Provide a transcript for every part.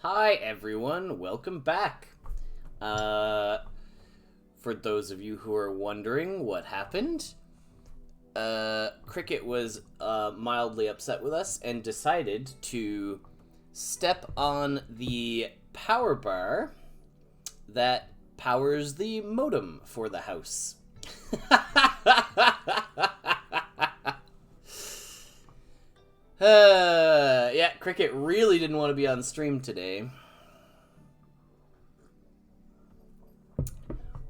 Hi everyone, welcome back. For those of you who are wondering what happened, Cricket was mildly upset with us and decided to step on the power bar that powers the modem for the house. Yeah, Cricket really didn't want to be on stream today.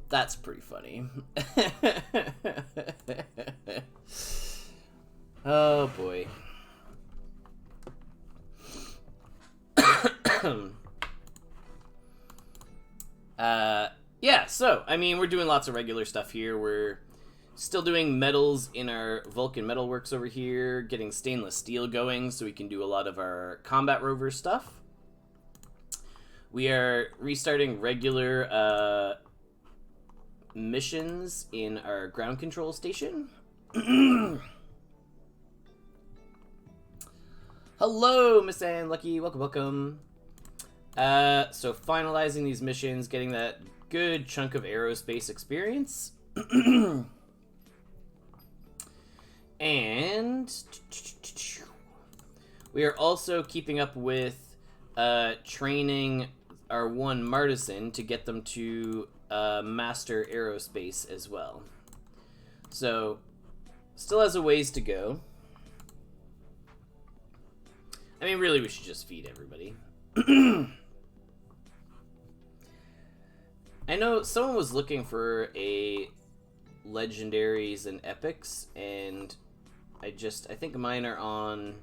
That's pretty funny. Oh boy. Yeah, so, I mean, we're doing lots of regular stuff here. We're still doing metals in our Vulcan Metalworks over here, getting stainless steel going so we can do a lot of our combat rover stuff. We are restarting regular missions in our ground control station. Hello, Miss Ann Lucky. Welcome, welcome. So finalizing these missions, getting that good chunk of aerospace experience. And we are also keeping up with training our one Martisan to get them to master aerospace as well. So, still has a ways to go. I mean, really, we should just feed everybody. I know someone was looking for a legendaries and epics, and I think mine are on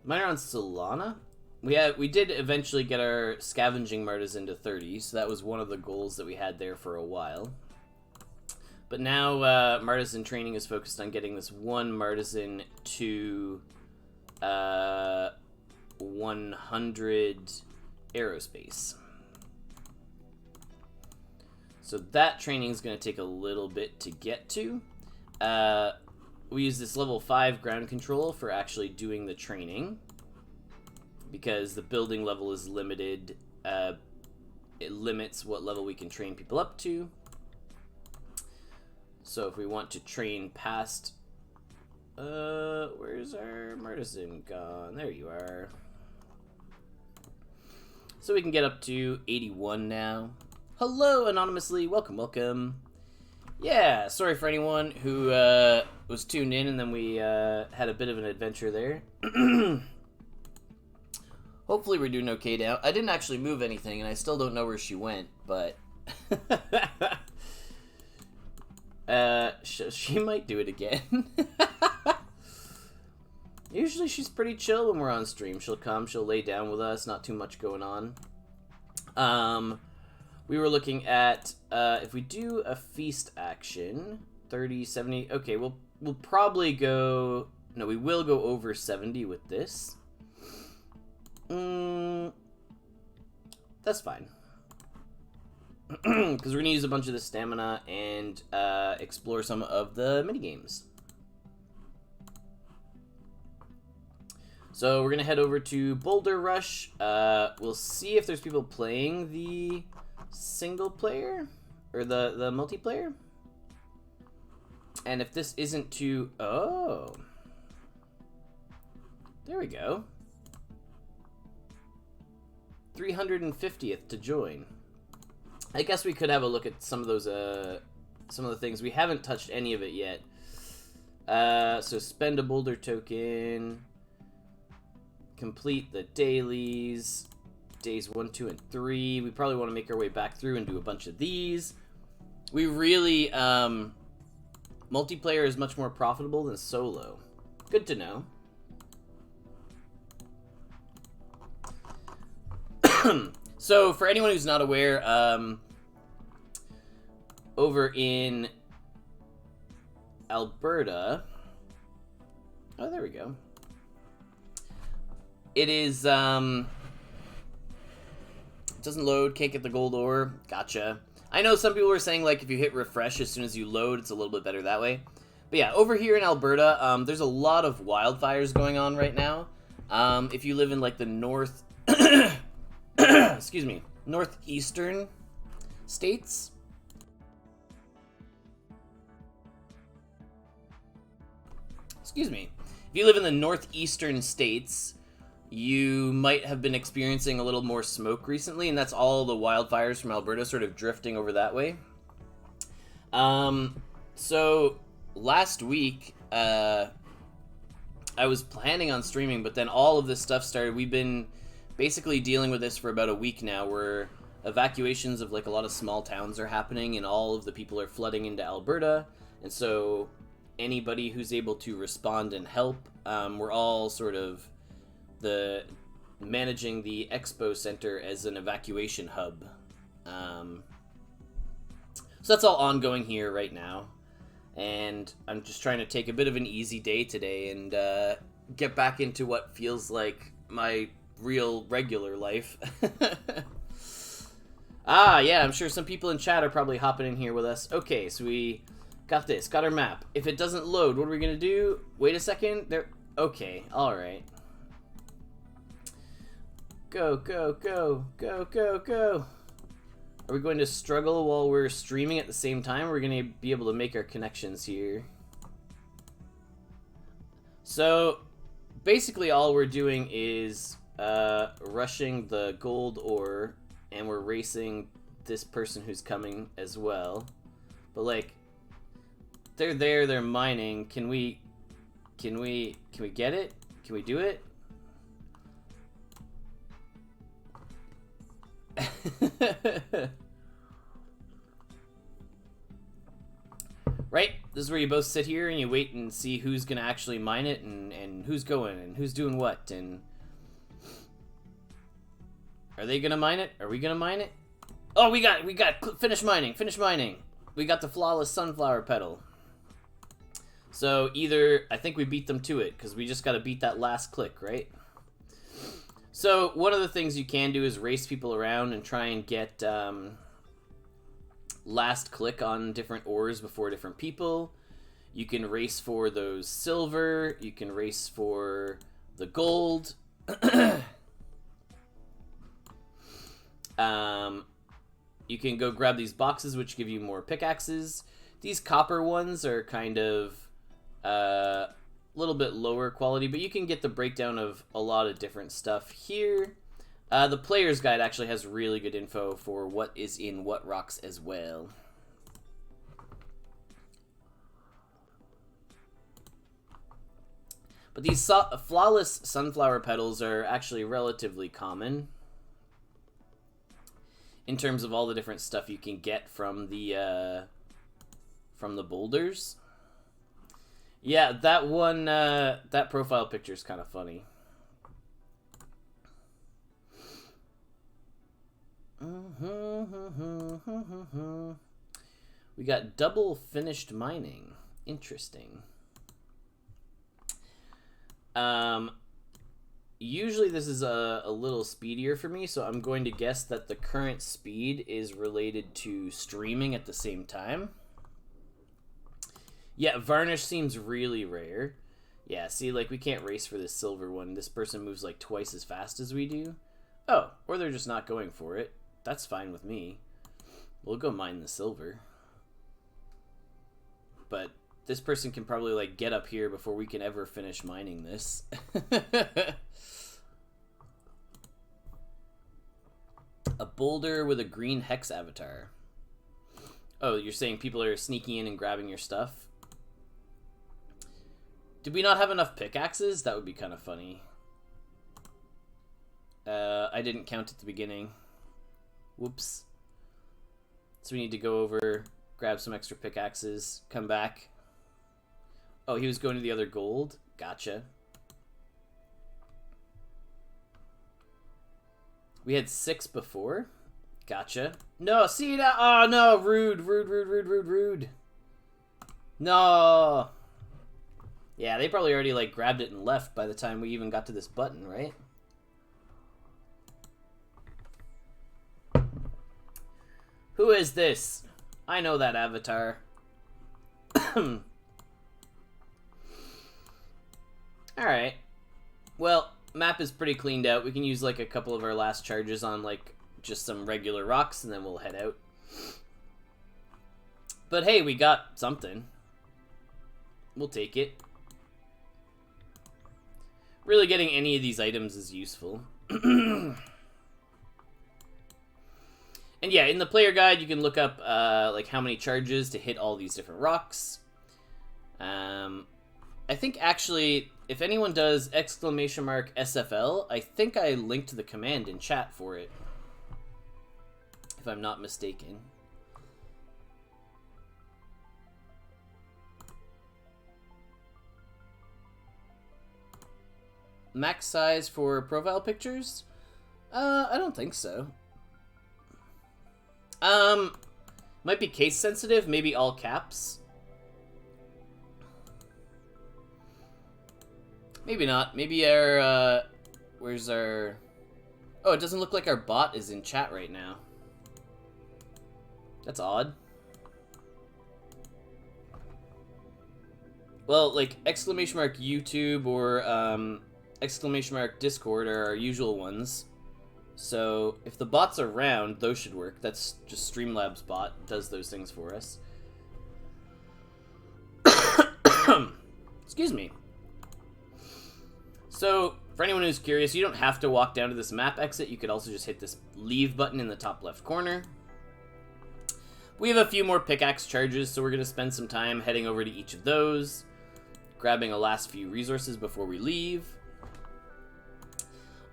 Solana. We did eventually get our scavenging Martisan to 30, so that was one of the goals that we had there for a while. But now Martisan training is focused on getting this one Martisan to 100 aerospace. So that training is going to take a little bit to get to. We use this level 5 ground control for actually doing the training, because the building level is limited. It limits what level we can train people up to. So if we want to train past... where's our Martisan gone? There you are. So we can get up to 81 now. Hello, anonymously. Welcome, welcome. Yeah, sorry for anyone who was tuned in and then we had a bit of an adventure there. Hopefully we're doing okay now. I didn't actually move anything and I still don't know where she went, but... she might do it again. Usually she's pretty chill when we're on stream. She'll come, she'll lay down with us, not too much going on. We were looking at, if we do a feast action, 30, 70, okay, we'll probably go, no, we will go over 70 with this. That's fine. Because we're going to use a bunch of the stamina and explore some of the minigames. So we're going to head over to Boulder Rush. We'll see if there's people playing the single player or the multiplayer. And if this isn't too... Oh. There we go. 350th to join. I guess we could have a look at some of those, some of the things. We haven't touched any of it yet. So spend a Boulder token. Complete the dailies. Days 1, 2, and 3. We probably want to make our way back through and do a bunch of these. We really, multiplayer is much more profitable than solo. Good to know. So, for anyone who's not aware, over in Alberta... Oh, there we go. It is, it doesn't load, can't get the gold ore. Gotcha. I know some people were saying, like, if you hit refresh as soon as you load, it's a little bit better that way. But yeah, over here in Alberta, there's a lot of wildfires going on right now. If you live in like the north, excuse me, northeastern states, excuse me, if you live in the northeastern states, you might have been experiencing a little more smoke recently, and that's all the wildfires from Alberta sort of drifting over that way. So last week, I was planning on streaming, but then all of this stuff started. We've been basically dealing with this for about a week now, where evacuations of like a lot of small towns are happening, and all of the people are flooding into Alberta, and so anybody who's able to respond and help, we're all sort of managing the expo center as an evacuation hub. So that's all ongoing here right now, and I'm just trying to take a bit of an easy day today and get back into what feels like my real regular life. Yeah, I'm sure some people in chat are probably hopping in here with us. Okay, so we got our map. If it doesn't load, what are we gonna do? Wait a second. There. Okay, all right. Go, go, go, go, go, go. Are we going to struggle while we're streaming at the same time? We're going to be able to make our connections here. So, basically all we're doing is rushing the gold ore, and we're racing this person who's coming as well. But, like, they're there, they're mining. Can we get it? Can we do it? Right? This is where you both sit here and you wait and see who's gonna actually mine it, and who's going and who's doing what, and are they gonna mine it? Are we gonna mine it? Oh, we got finish mining. We got the flawless sunflower petal. So either I think we beat them to it, because we just gotta beat that last click, right? So one of the things you can do is race people around and try and get last click on different ores before different people. You can race for those silver. You can race for the gold. You can go grab these boxes, which give you more pickaxes. These copper ones are kind of little bit lower quality, but you can get the breakdown of a lot of different stuff here. The player's guide actually has really good info for what is in what rocks as well. But these flawless sunflower petals are actually relatively common in terms of all the different stuff you can get from the boulders. Yeah, that one, that profile picture is kind of funny. We got double finished mining. Interesting. Usually this is a little speedier for me, so I'm going to guess that the current speed is related to streaming at the same time. Yeah, varnish seems really rare. Yeah, see, like, we can't race for this silver one. This person moves, like, twice as fast as we do. Oh, or they're just not going for it. That's fine with me. We'll go mine the silver. But this person can probably, like, get up here before we can ever finish mining this. A boulder with a green hex avatar. Oh, you're saying people are sneaking in and grabbing your stuff? Did we not have enough pickaxes? That would be kind of funny. I didn't count at the beginning. Whoops. So we need to go over, grab some extra pickaxes, come back. Oh, he was going to the other gold? Gotcha. We had 6 before? Gotcha. No, see that? Oh, no. Rude. No. Yeah, they probably already, like, grabbed it and left by the time we even got to this button, right? Who is this? I know that avatar. Alright. Well, map is pretty cleaned out. We can use like a couple of our last charges on like just some regular rocks, and then we'll head out. But hey, we got something. We'll take it. Really getting any of these items is useful. And yeah, in the player guide, you can look up like how many charges to hit all these different rocks. I think actually, if anyone does !SFL, I think I linked the command in chat for it, if I'm not mistaken. Max size for profile pictures? I don't think so. Might be case sensitive, maybe all caps. Maybe not. Maybe our, where's our... Oh, it doesn't look like our bot is in chat right now. That's odd. Well, like, !YouTube or, !Discord are our usual ones. So, if the bot's around, those should work. That's just Streamlabs bot does those things for us. Excuse me. So, for anyone who's curious, you don't have to walk down to this map exit. You could also just hit this leave button in the top left corner. We have a few more pickaxe charges, so we're going to spend some time heading over to each of those, grabbing a last few resources before we leave.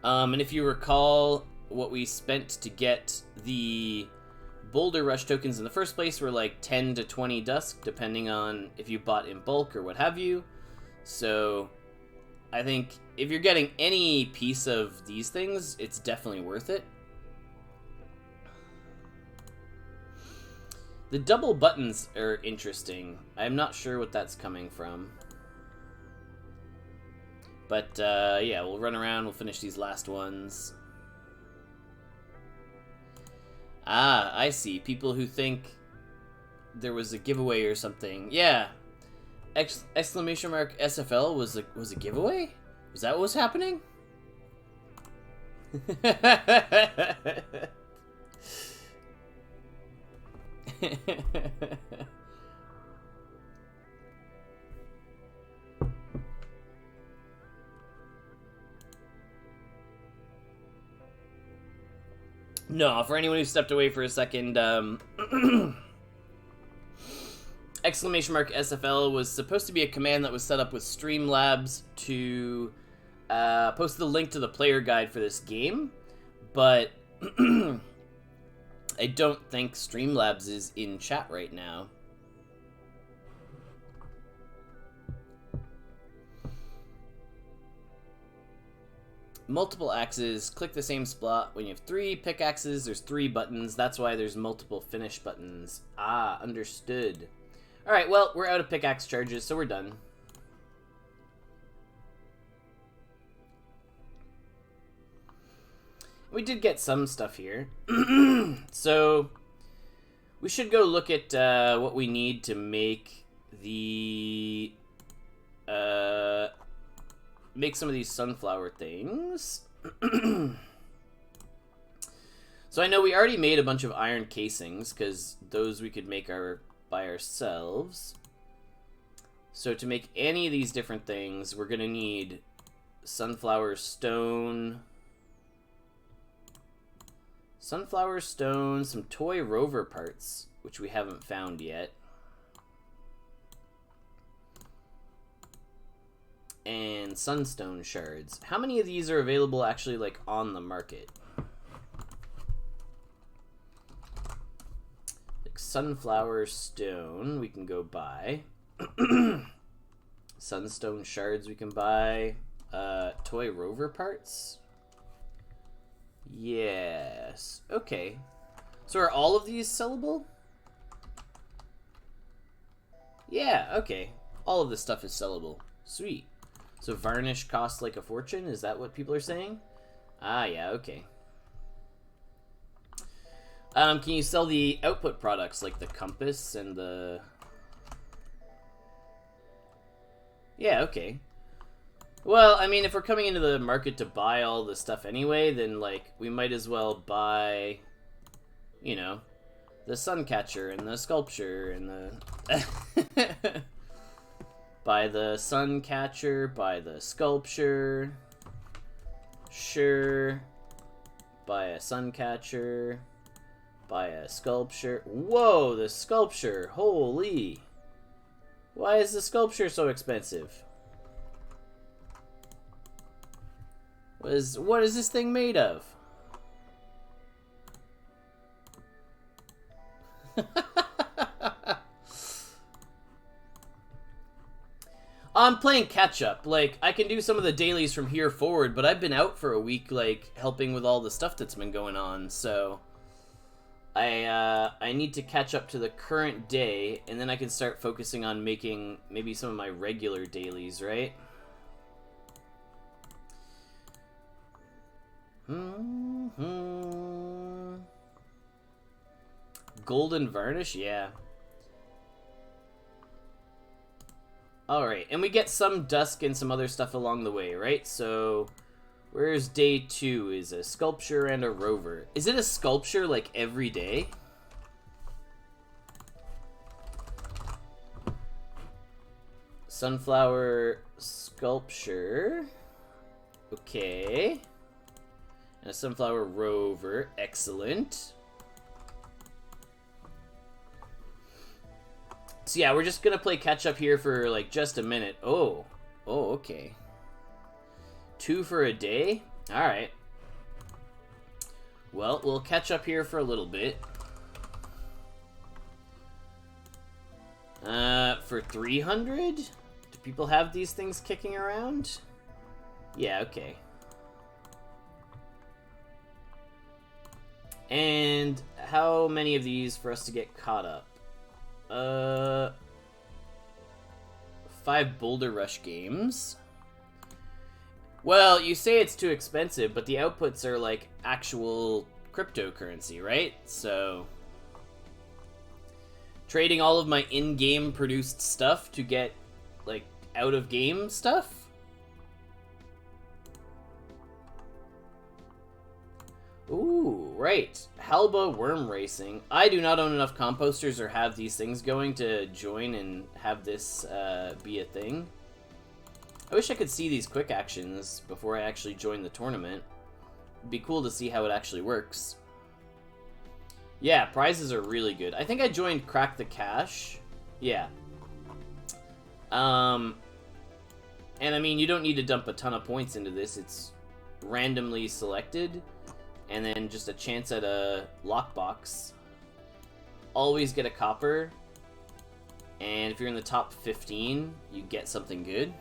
And if you recall, what we spent to get the Boulder Rush tokens in the first place were like 10 to 20 Dusk, depending on if you bought in bulk or what have you. So I think if you're getting any piece of these things, it's definitely worth it. The double buttons are interesting. I'm not sure what that's coming from. But, yeah, we'll run around, we'll finish these last ones. Ah, I see. People who think there was a giveaway or something. Yeah. !SFL was a giveaway? Was that what was happening? No, for anyone who stepped away for a second, !SFL was supposed to be a command that was set up with Streamlabs to post the link to the player guide for this game, but I don't think Streamlabs is in chat right now. Multiple axes, click the same spot. When you have 3 pickaxes, there's 3 buttons. That's why there's multiple finish buttons. Ah, understood. Alright, well, we're out of pickaxe charges, so we're done. We did get some stuff here. So, we should go look at what we need to make the... make some of these sunflower things. So I know we already made a bunch of iron casings, because those we could make by ourselves. So to make any of these different things, we're going to need sunflower stone, some toy rover parts, which we haven't found yet. And sunstone shards. How many of these are available actually, like, on the market? Like sunflower stone we can go buy. Sunstone shards we can buy. Toy rover parts? Yes. Okay. So are all of these sellable? Yeah, okay. All of this stuff is sellable. Sweet. So varnish costs like a fortune? Is that what people are saying? Ah, yeah, okay. Can you sell the output products, like the compass and the... Yeah, okay. Well, I mean, if we're coming into the market to buy all the stuff anyway, then, like, we might as well buy, you know, the sun catcher and the sculpture and the... Buy the sun catcher, buy the sculpture. Sure. Buy a sun catcher. Buy a sculpture. Whoa, the sculpture. Holy. Why is the sculpture so expensive? What is this thing made of? I'm playing catch up. Like, I can do some of the dailies from here forward, but I've been out for a week, like, helping with all the stuff that's been going on, so I need to catch up to the current day, and then I can start focusing on making maybe some of my regular dailies, right? Golden varnish, yeah. Alright, and we get some Dusk and some other stuff along the way, right? So, where's day 2? Is a sculpture and a rover. Is it a sculpture, like, every day? Sunflower sculpture. Okay. And a sunflower rover. Excellent. So yeah, we're just gonna play catch up here for like just a minute. Oh, okay. 2 for a day? Alright. Well, we'll catch up here for a little bit. For 300? Do people have these things kicking around? Yeah, okay. And how many of these for us to get caught up? 5 Boulder Rush games. Well, you say it's too expensive, but the outputs are like actual cryptocurrency, right? So trading all of my in-game produced stuff to get like out-of-game stuff? Ooh, right. Halba Worm Racing. I do not own enough composters or have these things going to join and have this be a thing. I wish I could see these quick actions before I actually join the tournament. It'd be cool to see how it actually works. Yeah, prizes are really good. I think I joined Crack the Cash. Yeah. And I mean, you don't need to dump a ton of points into this. It's randomly selected. And then just a chance at a lockbox. Always get a copper. And if you're in the top 15, you get something good.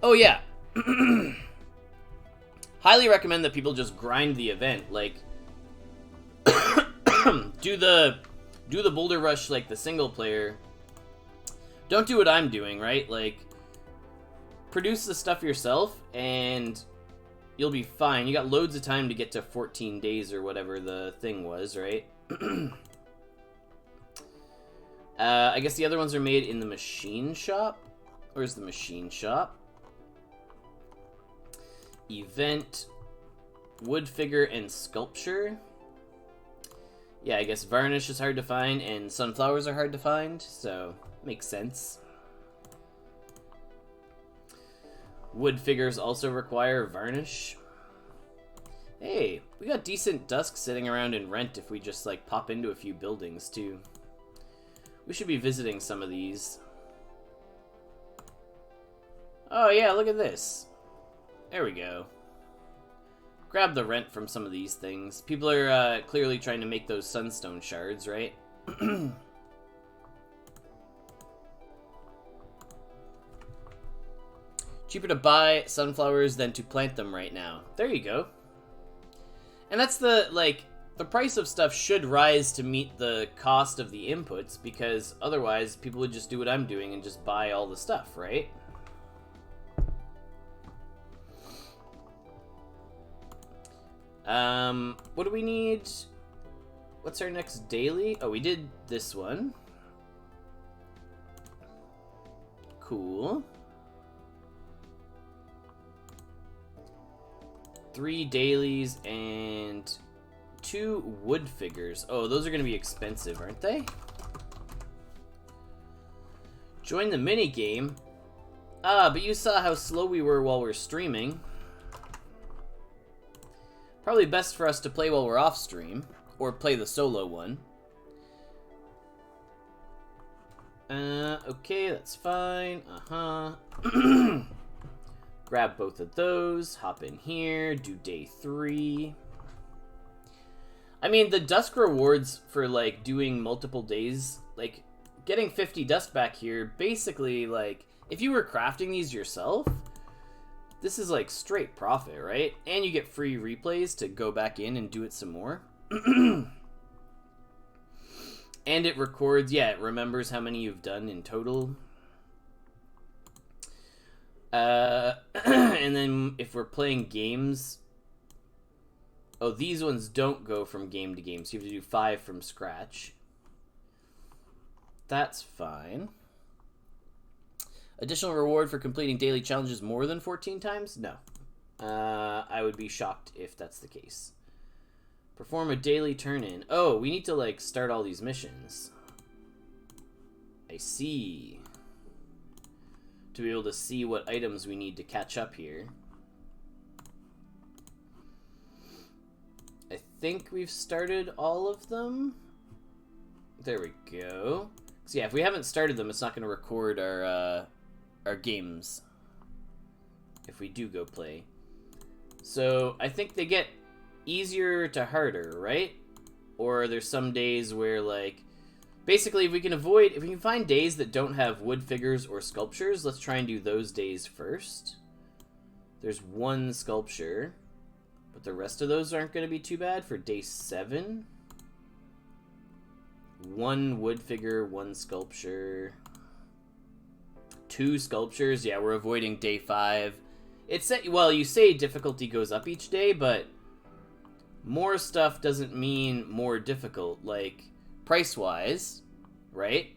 Oh yeah. Highly recommend that people just grind the event. Like, do the Boulder Rush like the single player. Don't do what I'm doing, right? Like, produce the stuff yourself, and you'll be fine. You got loads of time to get to 14 days or whatever the thing was, right? I guess the other ones are made in the machine shop. Where's the machine shop? Event, wood figure, and sculpture. Yeah, I guess varnish is hard to find, and sunflowers are hard to find, so makes sense. Wood figures also require varnish. Hey, we got decent Dusk sitting around in rent if we just, like, pop into a few buildings, too. We should be visiting some of these. Oh, yeah, look at this. There we go. Grab the rent from some of these things. People are clearly trying to make those sunstone shards, right? Cheaper to buy sunflowers than to plant them right now. There you go. And that's the, like, the price of stuff should rise to meet the cost of the inputs, because otherwise people would just do what I'm doing and just buy all the stuff, right? What do we need? What's our next daily? Oh, we did this one. cool. 3 dailies and 2 wood figures. Oh, those are going to be expensive, aren't they? Join the mini game. Ah, but you saw how slow we were while we're streaming. Probably best for us to play while we're off stream, or play the solo one. Okay, that's fine. Grab both of those, hop in here, do day 3. I mean, the Dusk rewards for, like, doing multiple days, like, getting 50 Dusk back here, basically, like, if you were crafting these yourself, this is, like, straight profit, right? And you get free replays to go back in and do it some more. And it records, yeah, it remembers how many you've done in total. And then if we're playing games... Oh, these ones don't go from game to game, so you have to do 5 from scratch. That's fine. Additional reward for completing daily challenges more than 14 times? No. I would be shocked if that's the case. Perform a daily turn-in. Oh, we need to, like, start all these missions. I see. To be able to see what items we need to catch up here. I think we've started all of them. There we go. So yeah, if we haven't started them, it's not going to record our games. If we do go play. So I think they get easier to harder, right? Or there's some days where, like, basically if we can find days that don't have wood figures or sculptures, let's try and do those days first. There's 1 sculpture, but the rest of those aren't going to be too bad for day 7. 1 wood figure, 1 sculpture, 2 sculptures. Yeah, we're avoiding day 5. Well, you say difficulty goes up each day, but more stuff doesn't mean more difficult. Like, price-wise, right?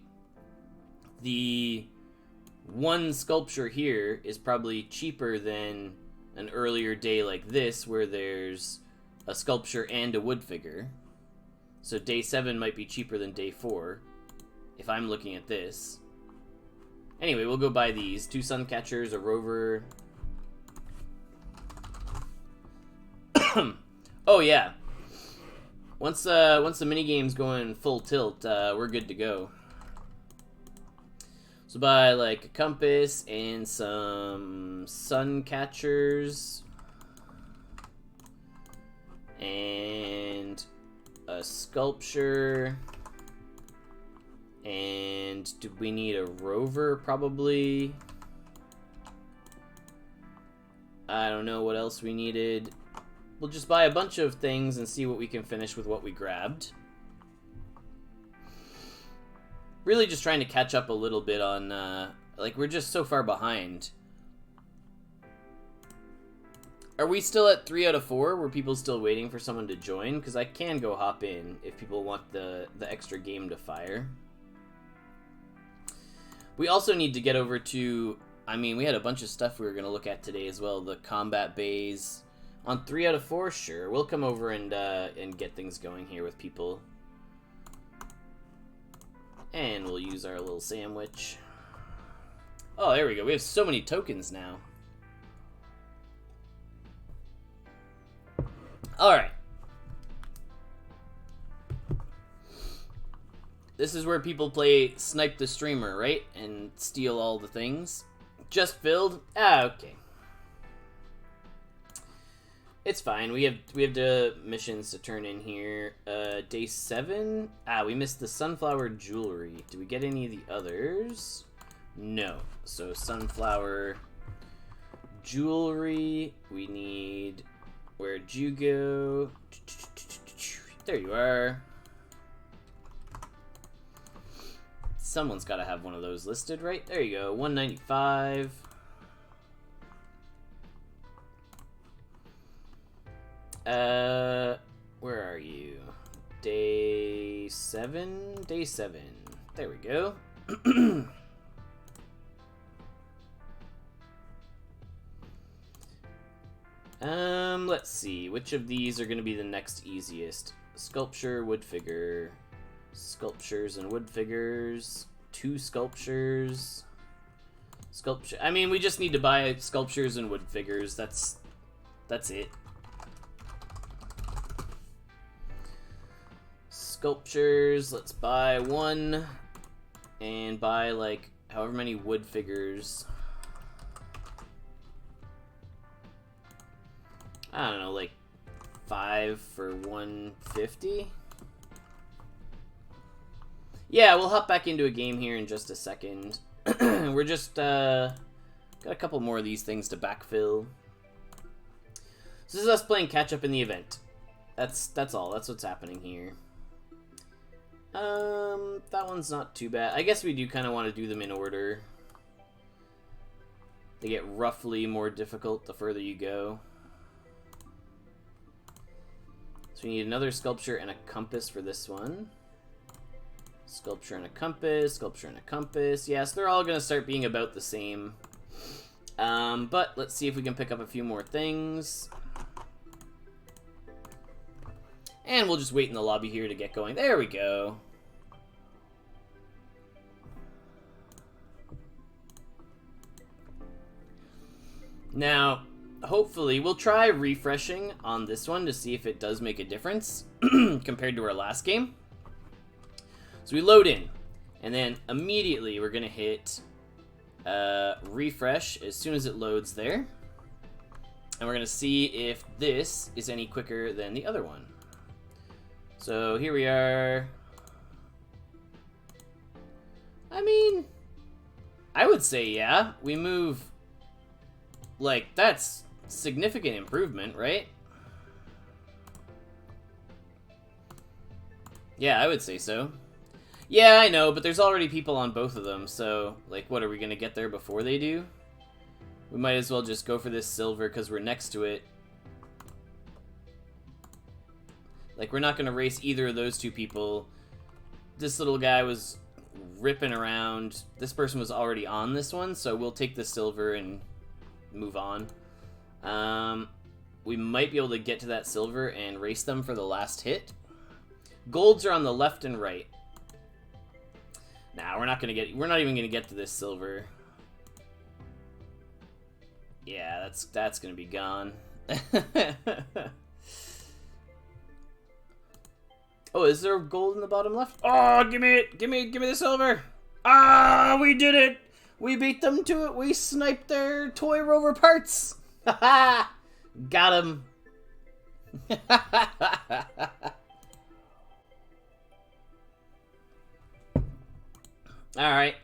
The 1 sculpture here is probably cheaper than an earlier day like this, where there's a sculpture and a wood figure. So day 7 might be cheaper than day 4, if I'm looking at this. Anyway, we'll go buy these. 2 sun catchers, a rover. Oh yeah. Once the minigame's going full tilt, we're good to go. So buy, like, a compass and some sun catchers. And a sculpture. And do we need a rover? Probably. I don't know what else we needed. We'll just buy a bunch of things and see what we can finish with what we grabbed. Really just trying to catch up a little bit on, like, we're just so far behind. Are we still at 3 out of 4? Were people still waiting for someone to join? Because I can go hop in if people want the extra game to fire. We also need to get over to... I mean, we had a bunch of stuff we were going to look at today as well. The combat bays. On 3 out of 4, sure. We'll come over and get things going here with people. And we'll use our little sandwich. Oh, there we go. We have so many tokens now. Alright. This is where people play Snipe the Streamer, right? And steal all the things. Just filled? Ah, okay. It's fine. We have the missions to turn in here. Day 7? Ah, we missed the sunflower jewelry. Do we get any of the others? No. So sunflower jewelry. We need... Where'd you go? There you are. Someone's got to have one of those listed, right? There you go. 195. Where are you? Day 7? Day 7. There we go. Let's see. Which of these are going to be the next easiest? Sculpture, wood figure. Sculptures and wood figures. 2 sculptures. Sculpture. I mean, we just need to buy sculptures and wood figures. That's it. Sculptures. Let's buy 1. And buy, like, however many wood figures. I don't know, like 5 for 150? Yeah, we'll hop back into a game here in just a second. We're just, got a couple more of these things to backfill. So this is us playing catch-up in the event. That's all. That's what's happening here. That one's not too bad. I guess we do kind of want to do them in order. They get roughly more difficult the further you go. So we need another sculpture and a compass for this one. Sculpture and a compass, sculpture and a compass. Yes, they're all going to start being about the same. But let's see if we can pick up a few more things. And we'll just wait in the lobby here to get going. There we go. Now, hopefully, we'll try refreshing on this one to see if it does make a difference compared to our last game. So we load in, and then immediately we're going to hit refresh as soon as it loads there. And we're going to see if this is any quicker than the other one. So here we are. I mean, I would say, yeah, we move, like, that's significant improvement, right? Yeah, I would say so. Yeah, I know, but there's already people on both of them, so, like, what, are we gonna get there before they do? We might as well just go for this silver because we're next to it. Like, we're not gonna race either of those two people. This little guy was ripping around. This person was already on this one, so we'll take the silver and move on. We might be able to get to that silver and race them for the last hit. Golds are on the left and right. Nah, we're not even gonna get to this silver. Yeah, that's gonna be gone. Oh, is there gold in the bottom left? Oh, give me it! Give me the silver! Ah, we did it! We beat them to it! We sniped their toy rover parts! Haha! Got him! Alright.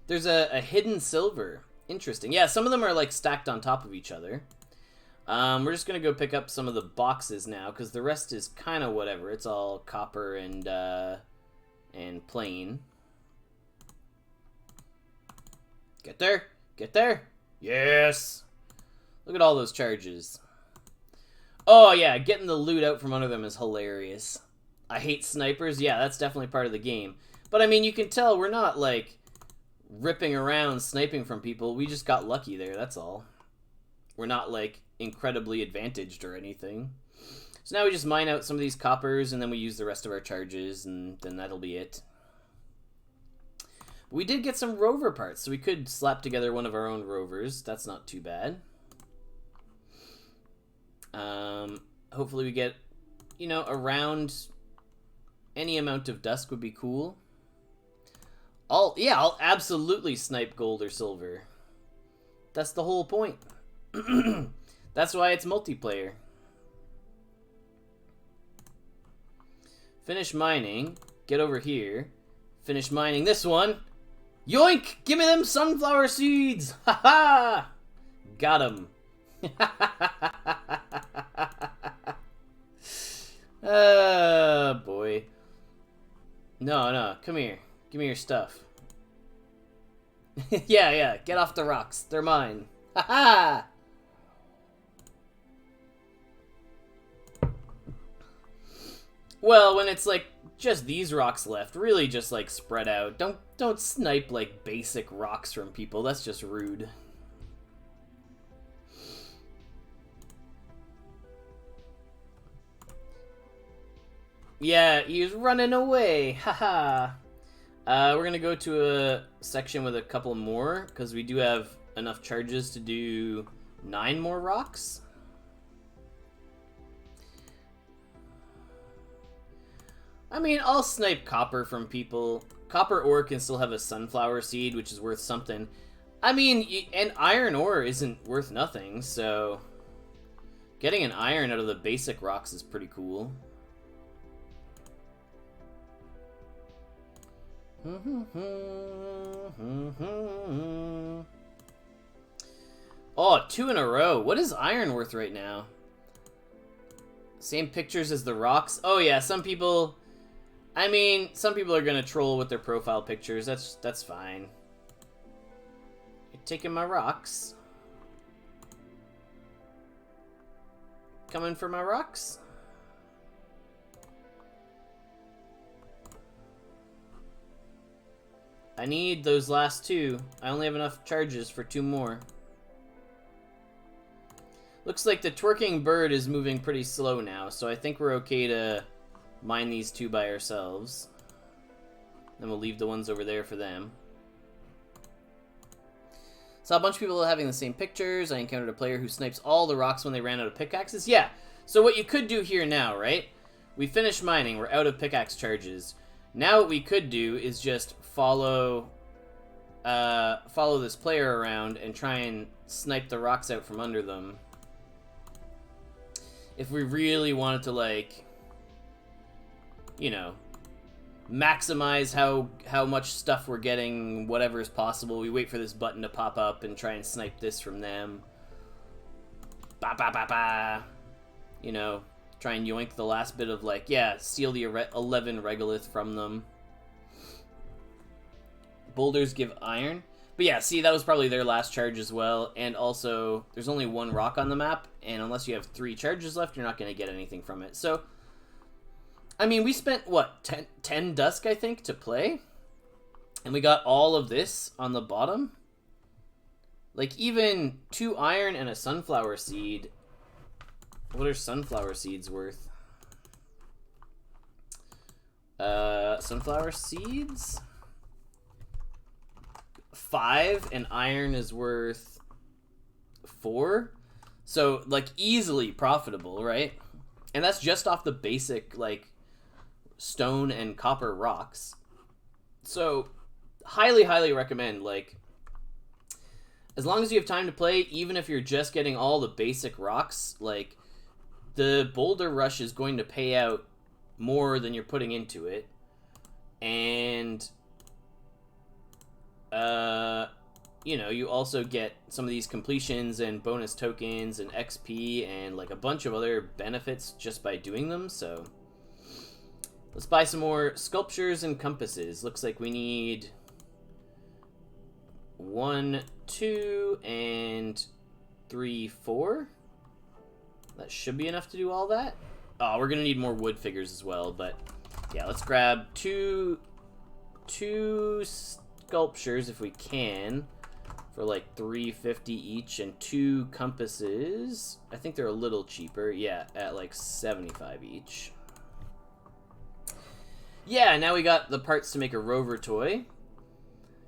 There's a hidden silver. Interesting. Yeah, some of them are like stacked on top of each other. We're just gonna go pick up some of the boxes now, because the rest is kind of whatever. It's all copper and plain. Get there! Get there! Yes! Look at all those charges. Oh yeah, getting the loot out from under them is hilarious. I hate snipers. Yeah, that's definitely part of the game. But I mean, you can tell we're not like ripping around sniping from people. We just got lucky there, that's all. We're not like incredibly advantaged or anything. So now we just mine out some of these coppers and then we use the rest of our charges and then that'll be it. We did get some rover parts, so we could slap together one of our own rovers. That's not too bad. Hopefully we get, you know, around any amount of Dusk would be cool. I'll absolutely snipe gold or silver. That's the whole point. That's why it's multiplayer. Finish mining. Get over here. Finish mining this one. Yoink! Give me them sunflower seeds! Ha ha! Got him. Oh, boy. No. Come here. Give me your stuff. Yeah. Get off the rocks. They're mine. Ha ha! Well, when it's like just these rocks left, really just like spread out. Don't snipe like basic rocks from people. That's just rude. Yeah, he's running away. Haha. We're gonna go to a section with a couple more, because we do have enough charges to do 9 more rocks. I mean, I'll snipe copper from people. Copper ore can still have a sunflower seed, which is worth something. I mean, and iron ore isn't worth nothing, so getting an iron out of the basic rocks is pretty cool. Oh, 2 in a row. What is iron worth right now? Same pictures as the rocks. Oh yeah, some people... I mean, some people are gonna troll with their profile pictures. That's fine. You're taking my rocks. Coming for my rocks? I need those last 2. I only have enough charges for 2 more. Looks like the twerking bird is moving pretty slow now, so I think we're okay to mine these 2 by ourselves. Then we'll leave the ones over there for them. Saw a bunch of people having the same pictures. I encountered a player who snipes all the rocks when they ran out of pickaxes. Yeah, so what you could do here now, right? We finished mining. We're out of pickaxe charges. Now what we could do is just follow this player around and try and snipe the rocks out from under them. If we really wanted to, like, you know, maximize how much stuff we're getting, whatever is possible, we wait for this button to pop up and try and snipe this from them. Ba ba ba ba. You know, try and yoink the last bit of, like, yeah, steal the 11 regolith from them. Boulders give iron. But yeah, see, that was probably their last charge as well. And also, there's only 1 rock on the map, and unless you have 3 charges left, you're not going to get anything from it. So, I mean, we spent, what, 10 Dusk, I think, to play? And we got all of this on the bottom? Like, even 2 iron and a sunflower seed. What are sunflower seeds worth? Sunflower seeds? 5, and iron is worth 4. So, like, easily profitable, right? And that's just off the basic, like, stone and copper rocks. So, highly, highly recommend, like, as long as you have time to play, even if you're just getting all the basic rocks, like, the Boulder Rush is going to pay out more than you're putting into it. And you know, you also get some of these completions and bonus tokens and XP and like a bunch of other benefits just by doing them. So let's buy some more sculptures and compasses. Looks like we need 1, 2, and 3, 4. That should be enough to do all that. Oh, we're gonna need more wood figures as well, but yeah, let's grab two sculptures if we can for like $3.50 each, and 2 compasses. I think they're a little cheaper. Yeah, at like $75 each. Yeah, now we got the parts to make a rover toy.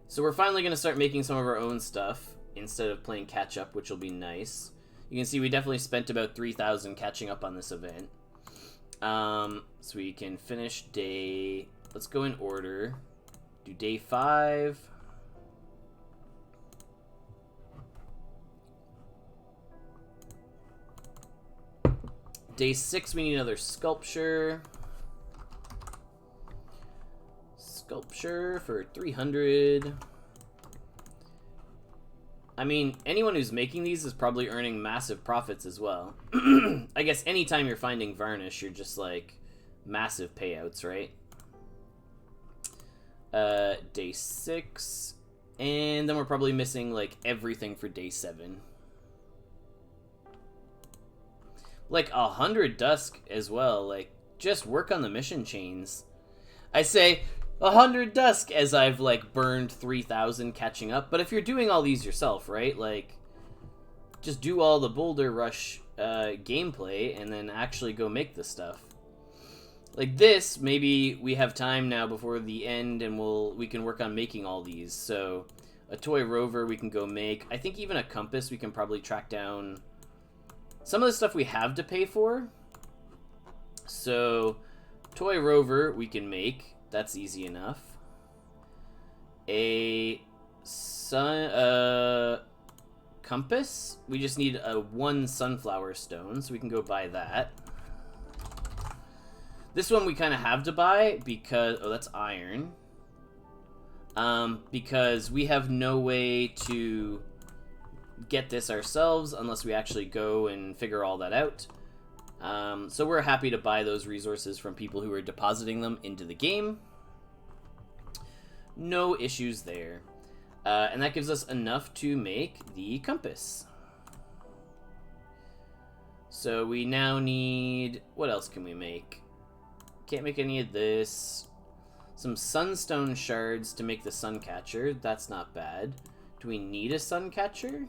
So we're finally going to start making some of our own stuff instead of playing catch up, which will be nice. You can see we definitely spent about 3,000 catching up on this event. So we can finish day... Let's go in order. Do day 5. Day 6, we need another sculpture. Sculpture for 300. I mean, anyone who's making these is probably earning massive profits as well. I guess anytime you're finding varnish, you're just like massive payouts, right? Day 6. And then we're probably missing like everything for day 7. Like 100 Dusk as well. Like, just work on the mission chains. I say 100 Dusk as I've like burned 3,000 catching up. But if you're doing all these yourself, right? Like, just do all the Boulder Rush gameplay and then actually go make the stuff. Like this, maybe we have time now before the end, and we can work on making all these. So, a toy rover we can go make. I think even a compass we can probably track down some of the stuff we have to pay for. So, toy rover we can make. That's easy enough. A compass. We just need one sunflower stone, so we can go buy that. This one we kind of have to buy because... Oh, that's iron. Because we have no way to get this ourselves unless we actually go and figure all that out. So we're happy to buy those resources from people who are depositing them into the game. No issues there. And that gives us enough to make the compass. So we now need... What else can we make? Can't make any of this. Some sunstone shards to make the sun catcher. That's not bad. Do we need a sun catcher?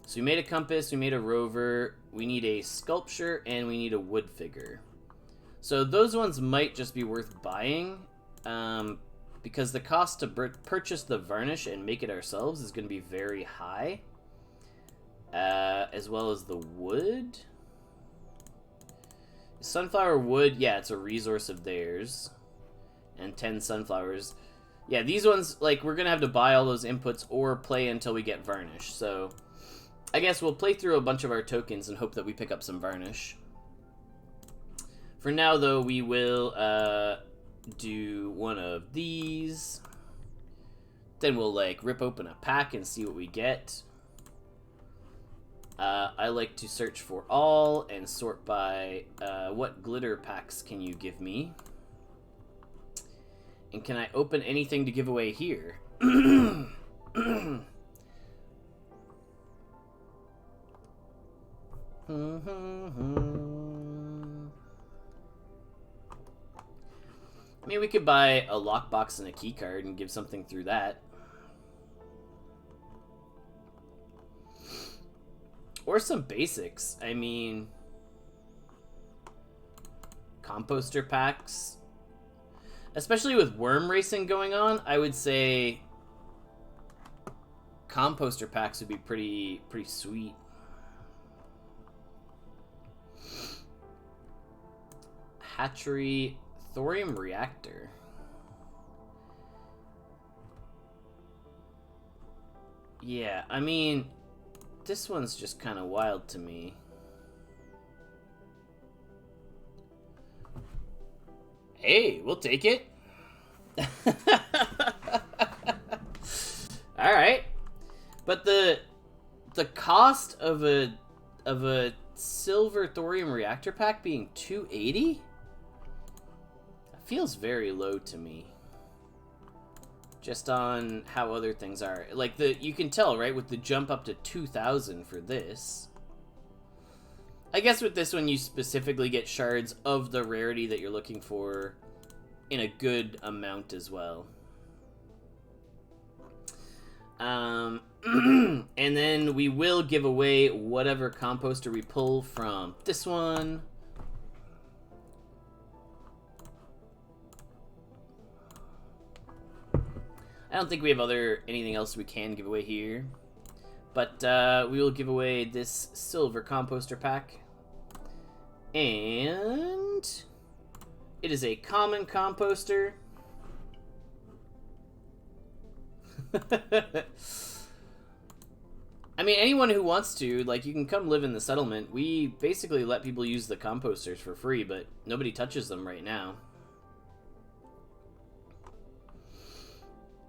So we made a compass, we made a rover, we need a sculpture, and we need a wood figure. So those ones might just be worth buying, because the cost to purchase the varnish and make it ourselves is going to be very high, as well as the wood. Sunflower wood, yeah, it's a resource of theirs. And 10 sunflowers. Yeah, these ones, like, we're going to have to buy all those inputs or play until we get varnish. So, I guess we'll play through a bunch of our tokens and hope that we pick up some varnish. For now, though, we will do one of these. Then we'll, like, rip open a pack and see what we get. I like to search for all and sort by what glitter packs can you give me? And can I open anything to give away here? I mean, we could buy a lockbox and a key card and give something through that. Or some basics. I mean, composter packs. Especially with worm racing going on, I would say composter packs would be pretty sweet. Hatchery thorium reactor. Yeah, I mean, this one's just kind of wild to me. Hey, we'll take it. All right, but the cost of a silver thorium reactor pack being 280 feels very low to me. Just on how other things are, like you can tell, right, with the jump up to 2,000 for this. I guess with this one, you specifically get shards of the rarity that you're looking for in a good amount as well. And then we will give away whatever composter we pull from this one. I don't think we have anything else we can give away here. But we will give away this silver composter pack. And it is a common composter. I mean, anyone who wants to, like, you can come live in the settlement. We basically let people use the composters for free, but nobody touches them right now.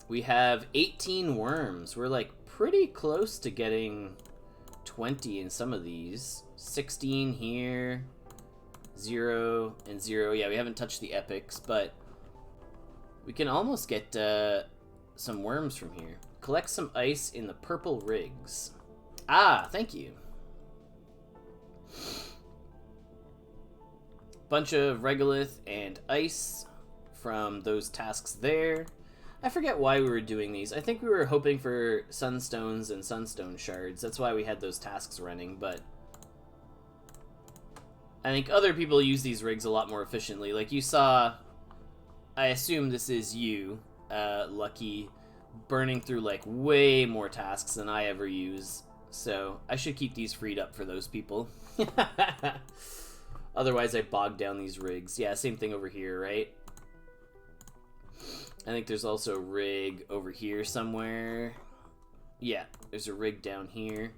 We have 18 worms. We're, like, pretty close to getting 20 in some of these. 16 here. 0 and 0. Yeah, we haven't touched the epics, but we can almost get some worms from here. Collect some ice in the purple rigs. Ah, thank you. Bunch of regolith and ice from those tasks there. I forget why we were doing these. I think we were hoping for sunstones and sunstone shards. That's why we had those tasks running, but I think other people use these rigs a lot more efficiently. Like you saw, I assume this is you, Lucky, burning through like way more tasks than I ever use. So I should keep these freed up for those people. Otherwise I bog down these rigs. Yeah, same thing over here, right? I think there's also a rig over here somewhere. Yeah, there's a rig down here.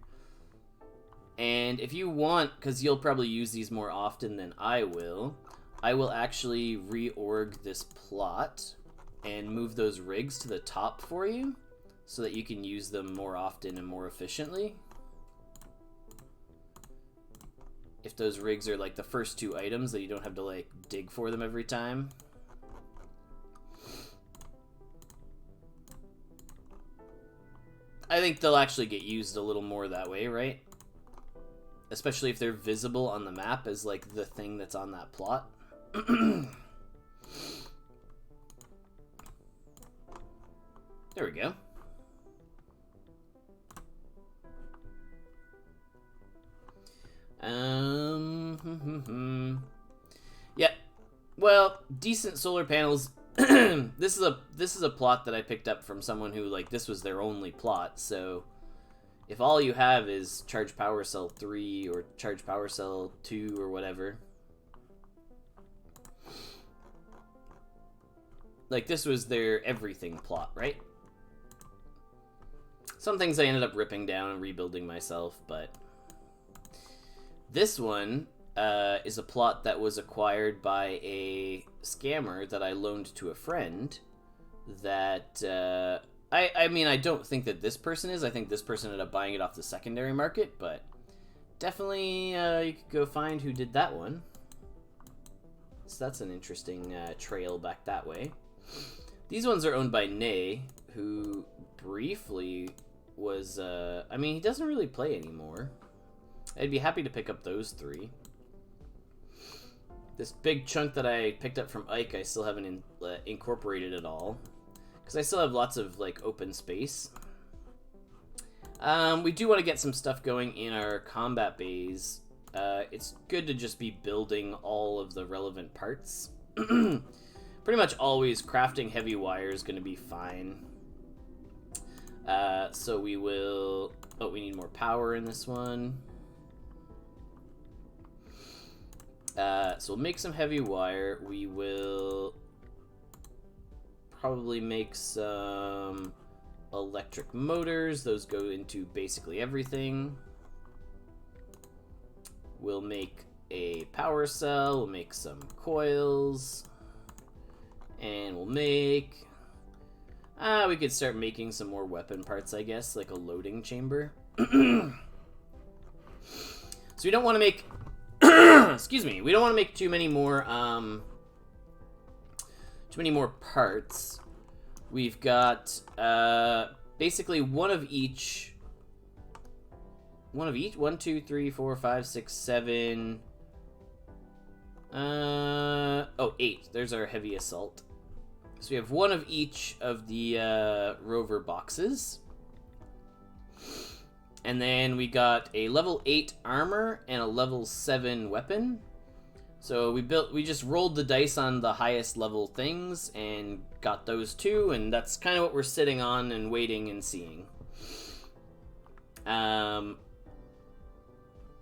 And if you want, because you'll probably use these more often than I will actually reorg this plot and move those rigs to the top for you so that you can use them more often and more efficiently. If those rigs are like the first 2 items that you don't have to like dig for them every time. I think they'll actually get used a little more that way, right? Especially if they're visible on the map as, like, the thing that's on that plot. There we go. Yeah. Well, decent solar panels. This is a plot that I picked up from someone who, like, this was their only plot, so if all you have is charge power cell 3 or charge power cell 2 or whatever, like this was their everything plot, right? Some things I ended up ripping down and rebuilding myself, but this one is a plot that was acquired by a scammer that I loaned to a friend that I mean, I don't think that this person is. I think this person ended up buying it off the secondary market, but definitely you could go find who did that one. So that's an interesting trail back that way. These ones are owned by Nay, who briefly was, I mean, he doesn't really play anymore. I'd be happy to pick up those 3. This big chunk that I picked up from Ike, I still haven't incorporated at all. Because I still have lots of, like, open space. We do want to get some stuff going in our combat bays. It's good to just be building all of the relevant parts. Pretty much always crafting heavy wire is going to be fine. So we will... Oh, we need more power in this one. So we'll make some heavy wire. We will... probably make some electric motors. Those go into basically everything. We'll make a power cell. We'll make some coils. And we'll make... we could start making some more weapon parts, I guess, like a loading chamber. So we don't want to make... excuse me. We don't want to make too many more parts. We've got basically one of each. 1, 2, 3, 4, 5, 6, 7. 8. There's our heavy assault. So we have one of each of the rover boxes. And then we got a level 8 armor and a level 7 weapon. So we just rolled the dice on the highest level things and got those 2, and that's kind of what we're sitting on and waiting and seeing.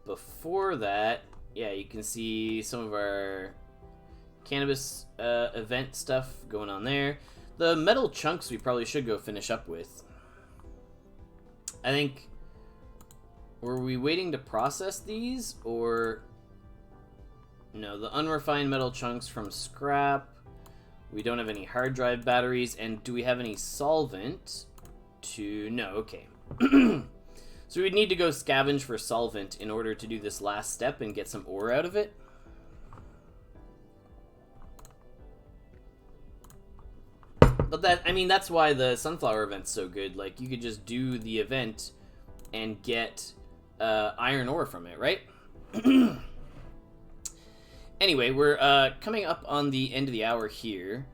Before that, yeah, you can see some of our cannabis event stuff going on there. The metal chunks we probably should go finish up with. I think... Were we waiting to process these, or... No, the unrefined metal chunks from scrap. We don't have any hard drive batteries, and do we have any solvent to... No, okay. So we'd need to go scavenge for solvent in order to do this last step and get some ore out of it. But that, I mean, that's why the sunflower event's so good. Like, you could just do the event and get iron ore from it, right? Anyway, we're coming up on the end of the hour here.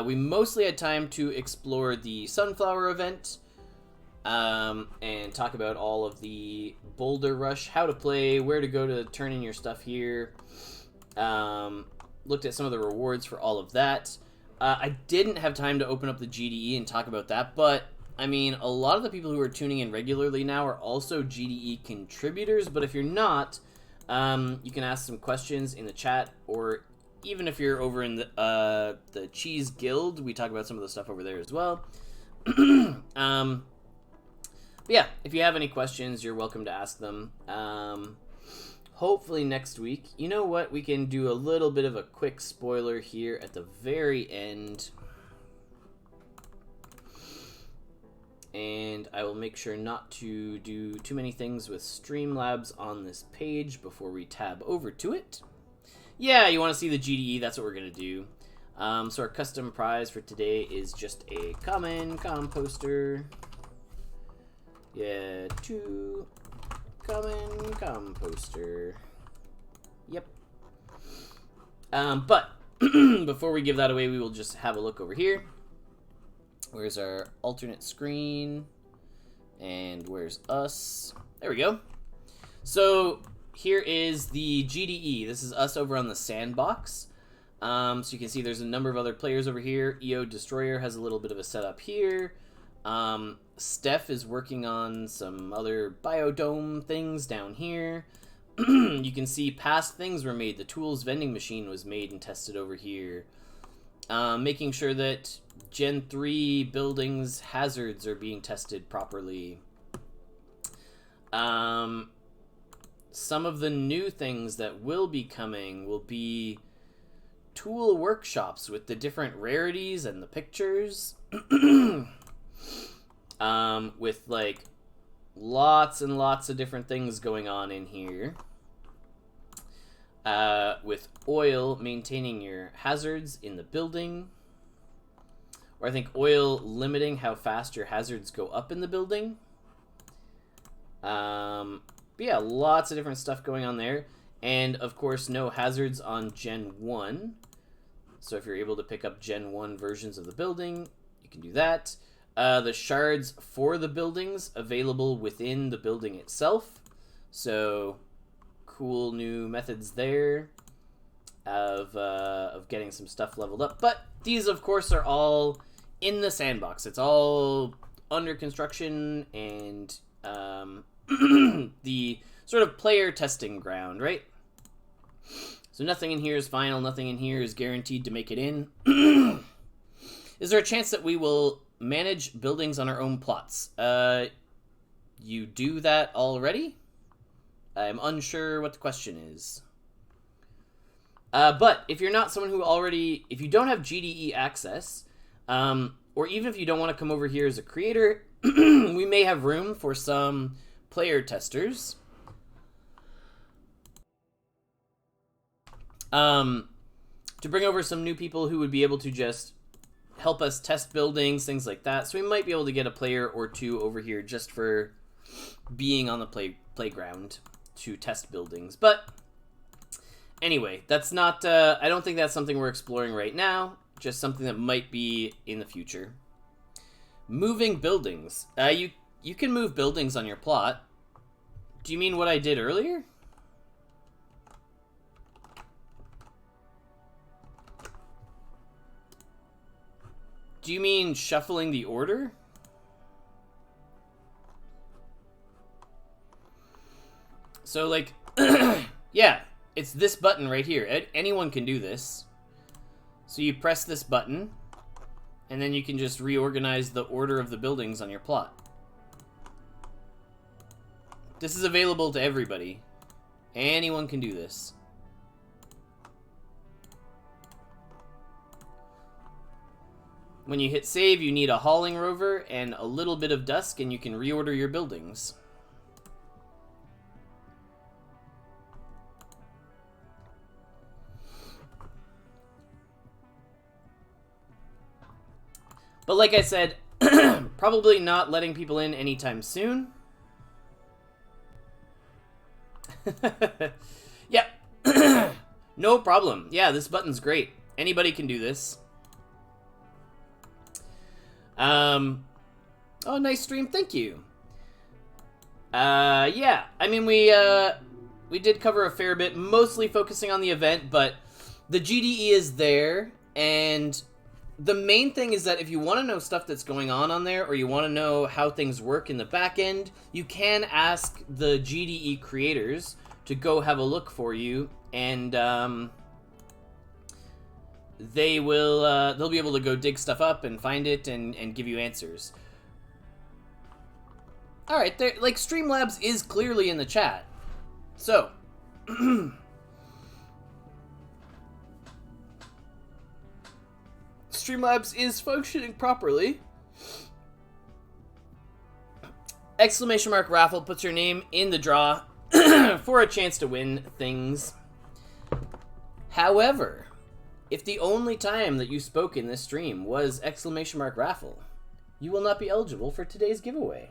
We mostly had time to explore the sunflower event. and talk about all of the Boulder Rush, how to play, where to go to turn in your stuff here. Looked at some of the rewards for all of that. I didn't have time to open up the GDE and talk about that, but I mean, a lot of the people who are tuning in regularly now are also GDE contributors, but if you're not, you can ask some questions in the chat, or even if you're over in the Cheese Guild, we talk about some of the stuff over there as well. But yeah, if you have any questions, you're welcome to ask them. Hopefully next week. You know what? We can do a little bit of a quick spoiler here at the very end. And I will make sure not to do too many things with Streamlabs on this page before we tab over to it. Yeah, you want to see the GDE, that's what we're going to do. So our custom prize for today is just a common composter. Yeah, 2 common composter. Yep. But before we give that away, we will just have a look over here. Where's our alternate screen? And where's us? There we go. So here is the GDE. This is us over on the sandbox. So you can see there's a number of other players over here. EO Destroyer has a little bit of a setup here. Steph is working on some other biodome things down here. You can see past things were made. The tools vending machine was made and tested over here. Making sure that Gen 3 buildings hazards are being tested properly. Some of the new things that will be coming will be tool workshops with the different rarities and the pictures. With like lots and lots of different things going on in here. With oil maintaining your hazards in the building. Or I think oil limiting how fast your hazards go up in the building. But yeah, lots of different stuff going on there. And of course, no hazards on Gen 1. So if you're able to pick up Gen 1 versions of the building, you can do that. The shards for the buildings available within the building itself. So cool new methods there of getting some stuff leveled up. But these, of course, are all in the sandbox. It's all under construction and the sort of player testing ground, right? So nothing in here is final. Nothing in here is guaranteed to make it in. Is there a chance that we will manage buildings on our own plots? You do that already? I'm unsure what the question is. But if you're not someone who already... If you don't have GDE access, or even if you don't want to come over here as a creator, we may have room for some player testers. To bring over some new people who would be able to just help us test buildings, things like that. So we might be able to get a player or two over here just for being on the playground to test buildings. But anyway, that's not, I don't think that's something we're exploring right now. Just something that might be in the future. Moving buildings. You can move buildings on your plot. Do you mean what I did earlier? Do you mean shuffling the order? So, like, yeah, it's this button right here. Anyone can do this. So you press this button, and then you can just reorganize the order of the buildings on your plot. This is available to everybody. Anyone can do this. When you hit save, you need a hauling rover and a little bit of Dusk, and you can reorder your buildings. But like I said, probably not letting people in anytime soon. Yep. No problem. Yeah, this button's great. Anybody can do this. Oh, nice stream. Thank you. Yeah. I mean, we did cover a fair bit, mostly focusing on the event, but the GDE is there, and the main thing is that if you want to know stuff that's going on there, or you want to know how things work in the back end, you can ask the GDE creators to go have a look for you, and they'll be able to go dig stuff up and find it and give you answers. All right, there, like, Streamlabs is clearly in the chat, so Streamlabs is functioning properly. Exclamation mark raffle puts your name in the draw for a chance to win things. However, if the only time that you spoke in this stream was exclamation mark raffle, you will not be eligible for today's giveaway.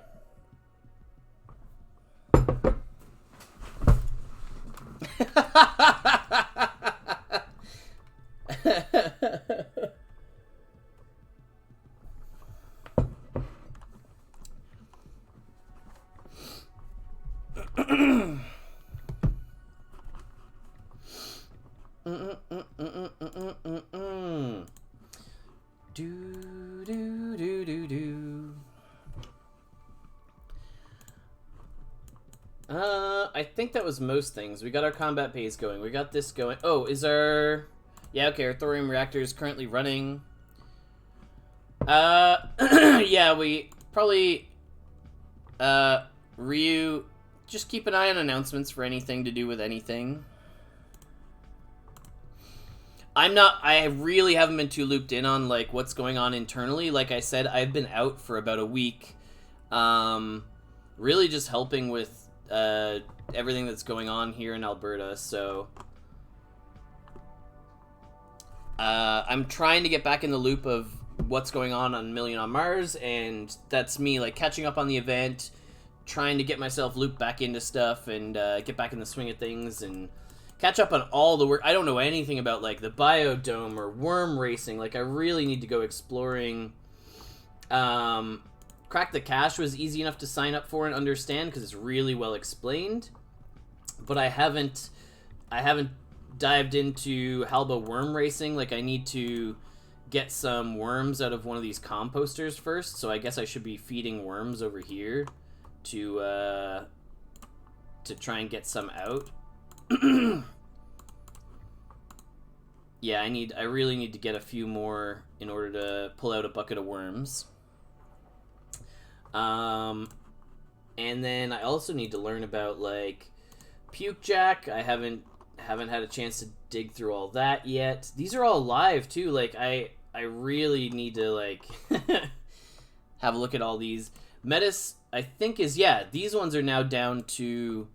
I think that was most things. We got our combat pace going. We got this going. Oh, is our... Yeah, okay, our thorium reactor is currently running. Yeah, we probably... Ryu, just keep an eye on announcements for anything to do with anything. I really haven't been too looped in on, like, what's going on internally. Like I said, I've been out for about a week. Really just helping with, everything that's going on here in Alberta, so... I'm trying to get back in the loop of what's going on Million on Mars, and that's me, like, catching up on the event, trying to get myself looped back into stuff, and, get back in the swing of things, and catch up on all the work. I don't know anything about, like, the biodome or worm racing. Like, I really need to go exploring. Crack the Cache was easy enough to sign up for and understand because it's really well explained, but I haven't dived into Halba worm racing. Like, I need to get some worms out of one of these composters first, so I guess I should be feeding worms over here to try and get some out. Yeah, I really need to get a few more in order to pull out a bucket of worms. And then I also need to learn about, like, Puke Jack. I haven't had a chance to dig through all that yet. These are all live too. Like, I really need to, like, have a look at all these. Metis, I think, is, yeah, these ones are now down to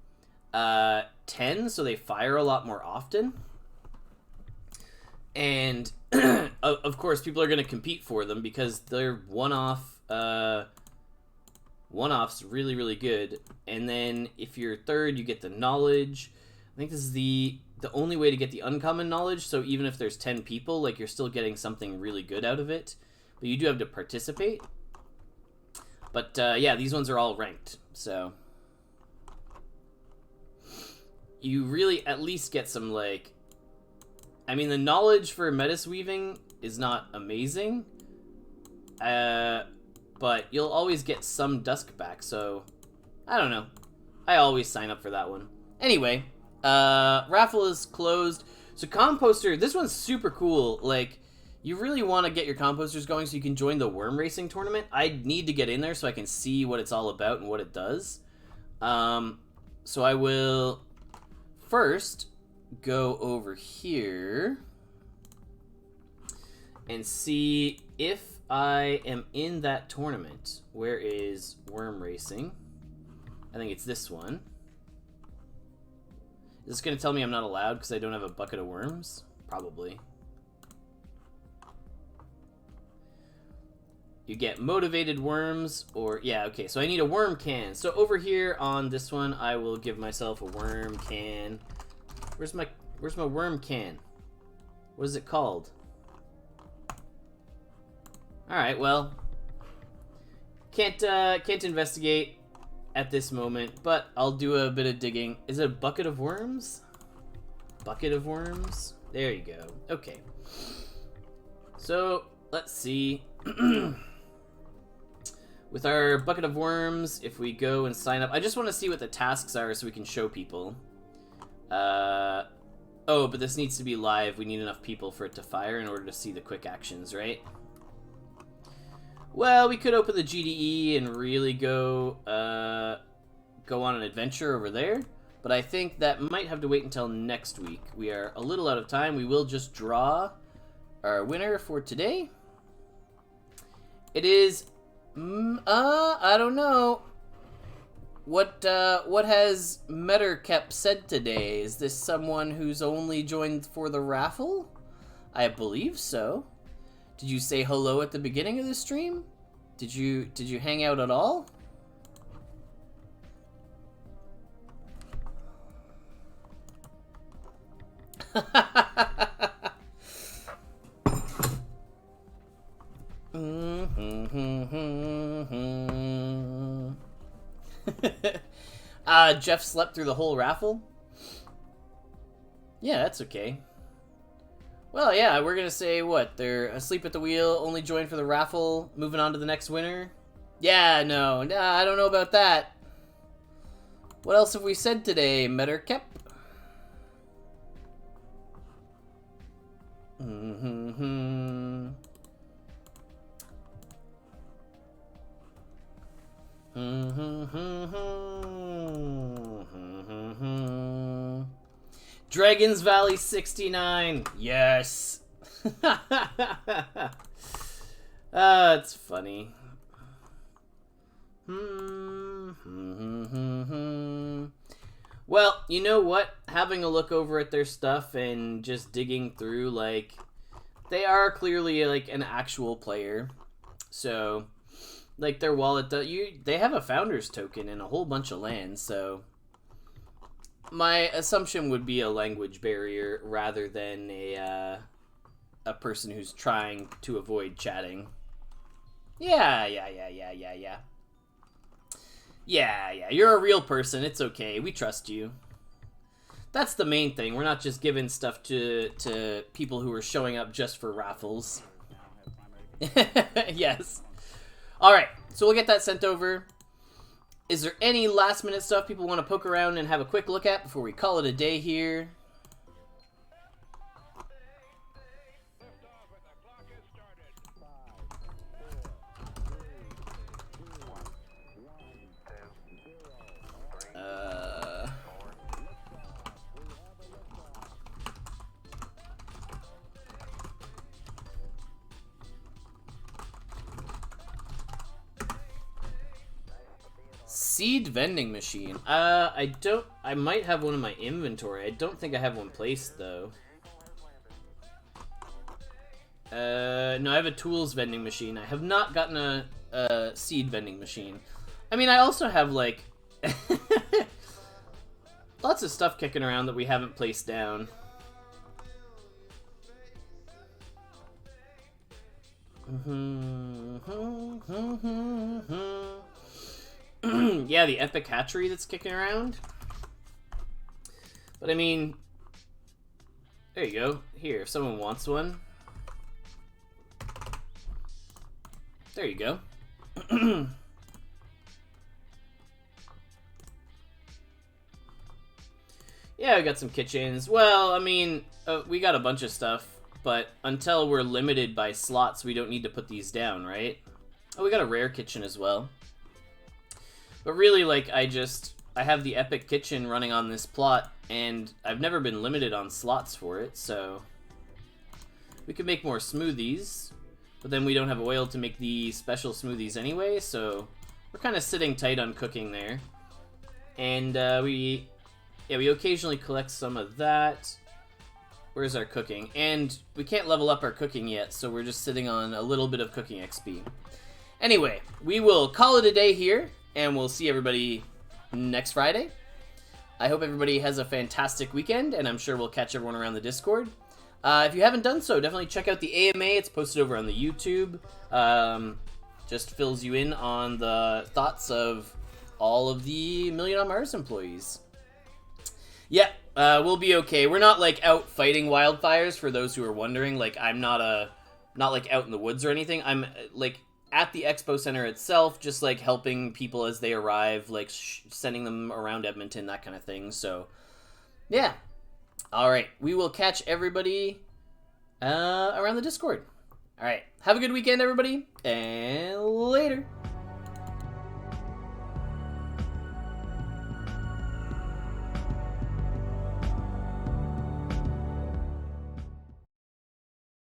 10, so they fire a lot more often. And of course, people are going to compete for them because they're one-off's really, really good. And then if you're third, you get the knowledge. I think this is the only way to get the uncommon knowledge, so even if there's 10 people, like, you're still getting something really good out of it. But you do have to participate. But, yeah, these ones are all ranked, so... You really at least get some, like... I mean, the knowledge for Metis weaving is not amazing. But you'll always get some Dusk back, so... I don't know. I always sign up for that one. Anyway, raffle is closed. So composter, this one's super cool. Like, you really want to get your composters going so you can join the worm racing tournament. I need to get in there so I can see what it's all about and what it does. So I will first go over here and see if I am in that tournament. Where is worm racing? I think it's this one. Is this going to tell me I'm not allowed because I don't have a bucket of worms? Probably. You get motivated worms, or... Yeah, okay, so I need a worm can. So over here on this one, I will give myself a worm can. Where's my worm can? What is it called? Alright, well... Can't investigate at this moment, but I'll do a bit of digging. Is it a bucket of worms? Bucket of worms? There you go. Okay. So, let's see. With our bucket of worms, if we go and sign up... I just want to see what the tasks are so we can show people. Oh, but this needs to be live. We need enough people for it to fire in order to see the quick actions, right? Well, we could open the GDE and really go on an adventure over there. But I think that might have to wait until next week. We are a little out of time. We will just draw our winner for today. It is... I don't know. What has Metterkep said today? Is this someone who's only joined for the raffle? I believe so. Did you say hello at the beginning of the stream? Did you hang out at all? Jeff slept through the whole raffle? Yeah, that's okay. Well, yeah, we're gonna say what? They're asleep at the wheel, only joined for the raffle, moving on to the next winner? Yeah, no, I don't know about that. What else have we said today, Metterkep? Dragons Valley 69. Yes. It's funny. Well, you know what? Having a look over at their stuff and just digging through, like, they are clearly like an actual player. So, like, their wallet, they have a founder's token and a whole bunch of land, so my assumption would be a language barrier rather than a person who's trying to avoid chatting. Yeah. Yeah, you're a real person. It's okay. We trust you. That's the main thing. We're not just giving stuff to people who are showing up just for raffles. Yes. Alright, so we'll get that sent over. Is there any last minute stuff people want to poke around and have a quick look at before we call it a day here? Seed vending machine. I might have one in my inventory. I don't think I have one placed, though. No, I have a tools vending machine. I have not gotten a seed vending machine. I mean, I also have, like, lots of stuff kicking around that we haven't placed down. Yeah, the epic hatchery that's kicking around. But I mean, there you go. Here, if someone wants one. There you go. Yeah, we got some kitchens. Well, I mean, we got a bunch of stuff, but until we're limited by slots, we don't need to put these down, right? Oh, we got a rare kitchen as well. But really, like, I have the epic kitchen running on this plot, and I've never been limited on slots for it, so we could make more smoothies, but then we don't have oil to make the special smoothies anyway, so we're kind of sitting tight on cooking there. And we occasionally collect some of that. Where's our cooking? And we can't level up our cooking yet, so we're just sitting on a little bit of cooking XP. Anyway, we will call it a day here. And we'll see everybody next Friday. I hope everybody has a fantastic weekend, and I'm sure we'll catch everyone around the Discord. If you haven't done so, definitely check out the AMA. It's posted over on the YouTube. Just fills you in on the thoughts of all of the Million on Mars employees. Yeah, we'll be okay. We're not, like, out fighting wildfires, for those who are wondering. Like, I'm not like, out in the woods or anything. I'm, like, at the Expo Center itself, just, like, helping people as they arrive, like, sending them around Edmonton, that kind of thing. So, yeah. All right, we will catch everybody around the Discord. All right, have a good weekend, everybody, and later.